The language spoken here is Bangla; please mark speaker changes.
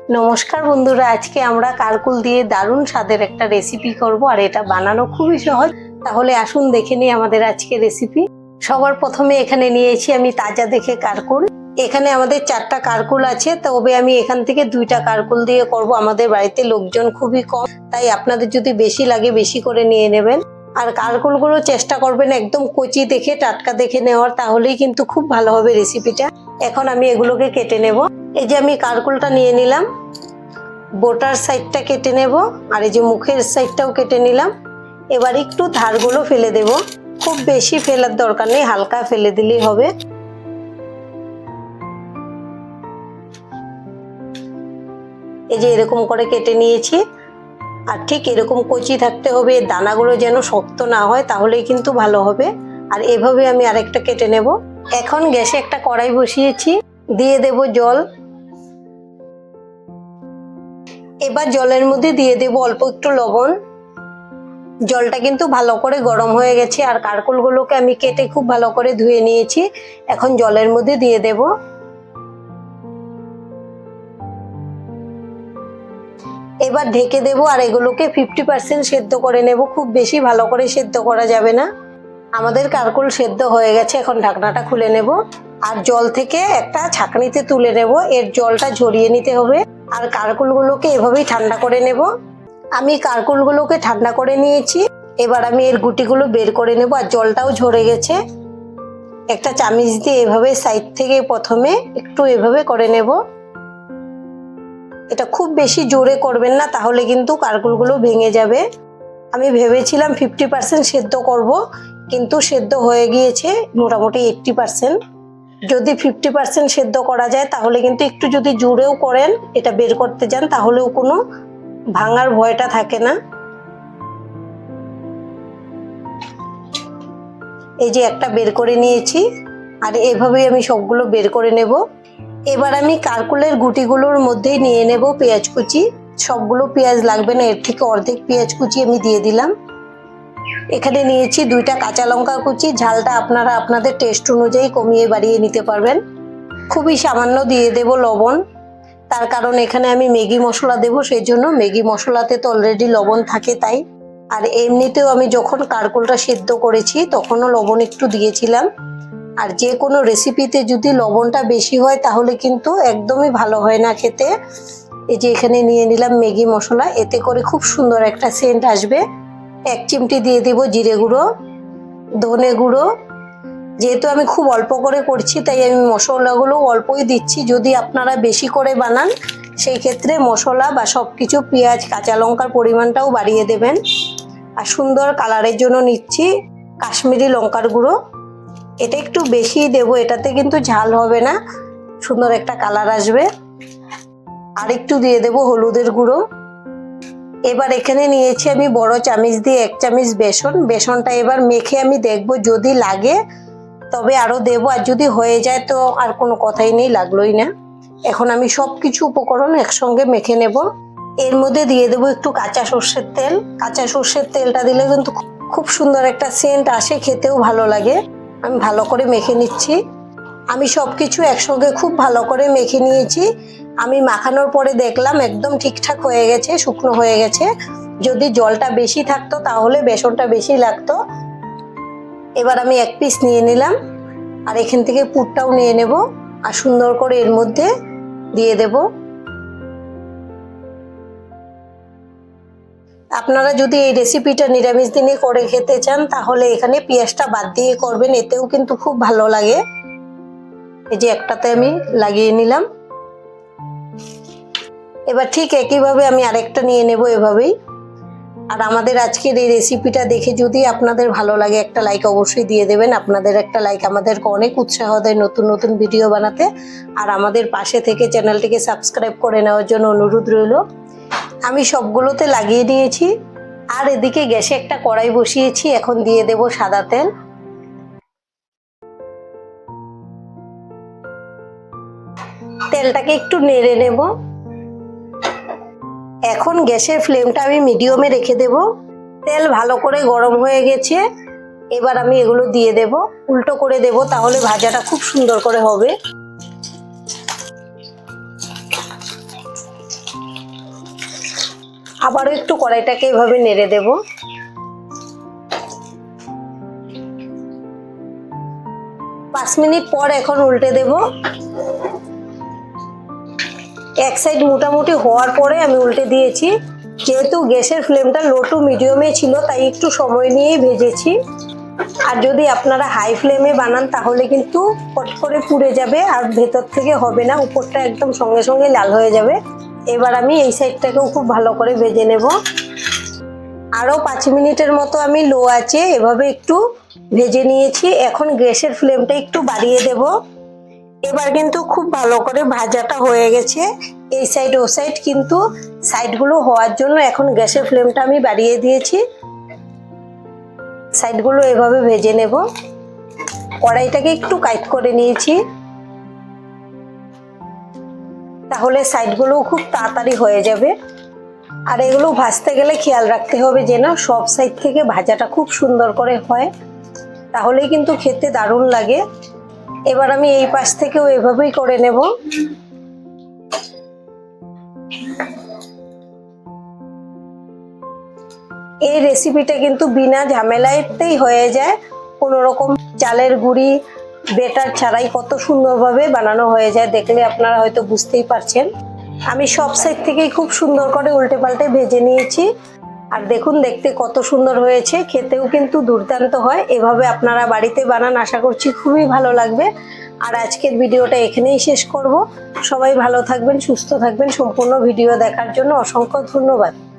Speaker 1: নমস্কার বন্ধুরা, আজকে আমরা কারকুল দিয়ে দারুণ স্বাদের একটা রেসিপি করব আর এটা বানানো খুবই সহজ। তাহলে আসুন দেখে নিই আমাদের আজকে রেসিপি। সবার প্রথমে এখানে নিয়েছি আমি তাজা দেখে কারকুল। এখানে আমাদের 4টা কারকুল আছে, তবে আমি এখান থেকে 2টা কারকুল দিয়ে করব। আমাদের বাড়িতে লোকজন খুবই কম, তাই আপনাদের যদি বেশি লাগে বেশি করে নিয়ে নেবেন। আর কারকুলগুলো চেষ্টা করবেন একদম কচি দেখে, টাটকা দেখে নেওয়ার, তাহলেই কিন্তু খুব ভালো হবে রেসিপিটা। এখন আমি এগুলোকে কেটে নেব। এই যে আমি কারকুলটা নিয়ে নিলাম, বোটার সাইডটা কেটে নেব আর এই যে মুখের সাইডটাও কেটে নিলাম। এবার একটু ধারগুলো ফেলে দেব, খুব বেশি ফেলার দরকার নেই, হালকা ফেলে দিলেই হবে। এই যে এরকম করে কেটে নিয়েছি, আর ঠিক এরকম কচি থাকতে হবে, দানাগুলো যেন শক্ত না হয়, তাহলেই কিন্তু ভালো হবে। আর এভাবে আমি আরেকটা কেটে নেব। এখন গ্যাসে একটা কড়াই বসিয়েছি, দিয়ে দেব জল। এবার জলের মধ্যে দিয়ে দেব অল্প একটু লবণ। জলটা কিন্তু ভালো করে গরম হয়ে গেছে, আর কারকুলগুলোকে আমি কেটে খুব ভালো করে ধুয়ে নিয়েছি। এখন জলের মধ্যে দিয়ে দেব। এবার ঢেকে দেব আর এগুলোকে 50% সেদ্ধ করে নেব। খুব বেশি ভালো করে সেদ্ধ করা যাবে না। আমাদের কারকুল সেদ্ধ হয়ে গেছে, এখন ঢাকনাটা খুলে নেব আর জল থেকে একটা ছাঁকনিতে তুলে নেব। এর জলটা ঝরিয়ে নিতে হবে। আর কারকুলগুলোকে এভাবেই ঠান্ডা করে নেব। আমি কারকুলগুলোকে ঠান্ডা করে নিয়েছি। এবার আমি এর গুটিগুলো বের করে নেব, আর জলটাও ঝরে গেছে। একটা চামিচ দিয়ে এভাবে সাইড থেকে প্রথমে একটু এভাবে করে নেব। এটা খুব বেশি জোরে করবেন না, তাহলে কিন্তু কারকুলগুলো ভেঙে যাবে। আমি ভেবেছিলাম 50% সেদ্ধ করব, কিন্তু সেদ্ধ হয়ে গিয়েছে মোটামুটি 80%। যদি 50% সেদ্ধ করা যায় তাহলে কিন্তু একটু যদি জোরেও করেন, এটা বের করতে যান, তাহলেও কোনো ভাঙার ভয়টা থাকে না। এই যে একটা বের করে নিয়েছি, আর এভাবেই আমি সবগুলো বের করে নেব। এবার আমি কারকুলের গুটিগুলোর মধ্যেই নিয়ে নেব পেঁয়াজ কুচি। সবগুলো পেঁয়াজ লাগবে না, এর থেকে অর্ধেক পেঁয়াজ কুচি আমি দিয়ে দিলাম। এখানে নিয়েছি 2টা কাঁচা লঙ্কা কুচি। ঝালটা আপনারা আপনাদের টেস্ট অনুযায়ী কমিয়ে বাড়িয়ে নিতে পারবেন। খুবই সামান্য দিয়ে দেব লবণ, তার কারণ এখানে আমি ম্যাগি মশলা দেব, সেই জন্য। ম্যাগি মশলাতে তো অলরেডি লবণ থাকে, তাই। আর এমনিতেও আমি যখন কারকুলটা সেদ্ধ করেছি তখনও লবণ একটু দিয়েছিলাম। আর যে কোনো রেসিপিতে যদি লবণটা বেশি হয় তাহলে কিন্তু একদমই ভালো হয় না খেতে। এই যে এখানে নিয়ে নিলাম ম্যাগি মশলা, এতে করে খুব সুন্দর একটা সেন্ট আসবে। 1 চিমটি দিয়ে দেব জিরে গুঁড়ো, ধনে গুঁড়ো। যেহেতু আমি খুব অল্প করে করছি, তাই আমি মশলাগুলো অল্পই দিচ্ছি। যদি আপনারা বেশি করে বানান, সেই ক্ষেত্রে মশলা বা সবকিছু পেঁয়াজ কাঁচা লঙ্কার পরিমাণটাও বাড়িয়ে দেবেন। আর সুন্দর কালারের জন্য নিচ্ছি কাশ্মীরি লঙ্কার গুঁড়ো। এটা একটু বেশি দেব, এটাতে কিন্তু ঝাল হবে না, সুন্দর একটা কালার আসবে। আর একটু দিয়ে দেব হলুদের গুঁড়ো। এবার এখানে নিয়েছি আমি বড় চামচ দিয়ে 1 চামচ বেসন। বেসনটা এবার মেখে আমি দেখব, যদি লাগে তবে আরো দেব, আর যদি হয়ে যায় তো আর কোনো কথাই নেই, লাগলোই না। এখন আমি সবকিছু উপকরণ একসঙ্গে মেখে নেব। এর মধ্যে দিয়ে দেবো একটু কাঁচা সর্ষের তেল। কাঁচা সর্ষের তেলটা দিলে কিন্তু খুব সুন্দর একটা সেন্ট আসে, খেতেও ভালো লাগে। আমি ভালো করে মেখে নিচ্ছি। আমি সবকিছু একসঙ্গে খুব ভালো করে মেখে নিয়েছি। আমি মাখানোর পরে দেখলাম একদম ঠিকঠাক হয়ে গেছে, শুকনো হয়ে গেছে। যদি জলটা বেশি থাকতো তাহলে বেসনটা বেশি লাগতো। এবার আমি 1 পিস নিয়ে নিলাম, আর এখান থেকে পুরটাও নিয়ে নেব, আর সুন্দর করে এর মধ্যে দিয়ে দেব। আপনারা যদি এই রেসিপিটা নিরামিষ দিনে করে খেতে চান তাহলে এখানে পেঁয়াজটা বাদ দিয়ে করবেন, এতেও কিন্তু খুব ভালো লাগে। এই যে একটাতে আমি লাগিয়ে নিলাম। এবার ঠিক একইভাবে আমি আরেকটা নিয়ে নেব এভাবেই। আর আমাদের আজকের এই রেসিপিটা দেখে যদি আপনাদের ভালো লাগে, একটা লাইক অবশ্যই দিয়ে দেবেন। আপনাদের একটা লাইক আমাদেরকে অনেক উৎসাহ দেয় নতুন নতুন ভিডিও বানাতে। আর আমাদের পাশে থেকে চ্যানেলটিকে সাবস্ক্রাইব করে নেওয়ার জন্য অনুরোধ রইল। আমি সবগুলোতে লাগিয়ে নিয়েছি। আর এদিকে গ্যাসে একটা কড়াই বসিয়েছি, এখন দিয়ে দেব সাদা তেল। তেলটাকে একটু নেড়ে নেব। এখন গ্যাসের ফ্লেমটা আমি মিডিয়ামে রেখে দেব। তেল ভালো করে গরম হয়ে গেছে, এবার আমি এগুলো দিয়ে দেব। উল্টো করে দেব, তাহলে ভাজাটা খুব সুন্দর করে হবে। আবারও একটু কড়াইটাকে এভাবে নেড়ে দেব। 5 মিনিট পর এখন উল্টে দেব। এক সাইড মোটামুটি হওয়ার পরে আমি উল্টে দিয়েছি। যেহেতু গ্যাসের ফ্লেমটা লো টু মিডিয়ামে ছিল তাই একটু সময় নিয়েই ভেজেছি। আর যদি আপনারা হাই ফ্লেমে বানান তাহলে কিন্তু পট করে পুড়ে যাবে আর ভেতর থেকে হবে না, উপরটা একদম সঙ্গে সঙ্গে লাল হয়ে যাবে। এবার আমি এই সাইডটাকেও খুব ভালো করে ভেজে নেব। আরও 5 মিনিটের মতো আমি লো আঁচে এভাবে একটু ভেজে নিয়েছি। এখন গ্যাসের ফ্লেমটা একটু বাড়িয়ে দেব। এবার কিন্তু খুব ভালো করে ভাজাটা হয়ে গেছে, এই সাইড ও সাইড। কিন্তু সাইডগুলো হওয়ার জন্য এখন গ্যাসের ফ্লেমটা আমি বাড়িয়ে দিয়েছি। সাইডগুলো এভাবে ভেজে নেব। কড়াইটাকে একটু কাইট করে নিয়েছি, তাহলে সাইডগুলো খুব তাড়াতাড়ি হয়ে যাবে। আর এগুলো ভাজতে গেলে খেয়াল রাখতে হবে যেন সব সাইড থেকে ভাজাটা খুব সুন্দর করে হয়, তাহলেই কিন্তু খেতে দারুণ লাগে। এবার আমি এই পাশ থেকেও এভাবেই করে নেব। এই রেসিপিটা কিন্তু বিনা ঝামেলাতেই হয়ে যায়, কোনো রকম চালের গুঁড়ি বেটার ছাড়াই কত সুন্দরভাবে বানানো হয়ে যায়। দেখলে আপনারা হয়তো বুঝতেই পারছেন। আমি সব সাইড থেকেই খুব সুন্দর করে উল্টে পাল্টে ভেজে নিয়েছি। আর দেখুন দেখতে কত সুন্দর হয়েছে, খেতেও কিন্তু দুর্দান্ত হয়। এভাবে আপনারা বাড়িতে বানান, আশা করছি খুবই ভালো লাগবে। আর আজকের ভিডিওটা এখানেই শেষ করব। সবাই ভালো থাকবেন, সুস্থ থাকবেন। সম্পূর্ণ ভিডিও দেখার জন্য অসংখ্য ধন্যবাদ।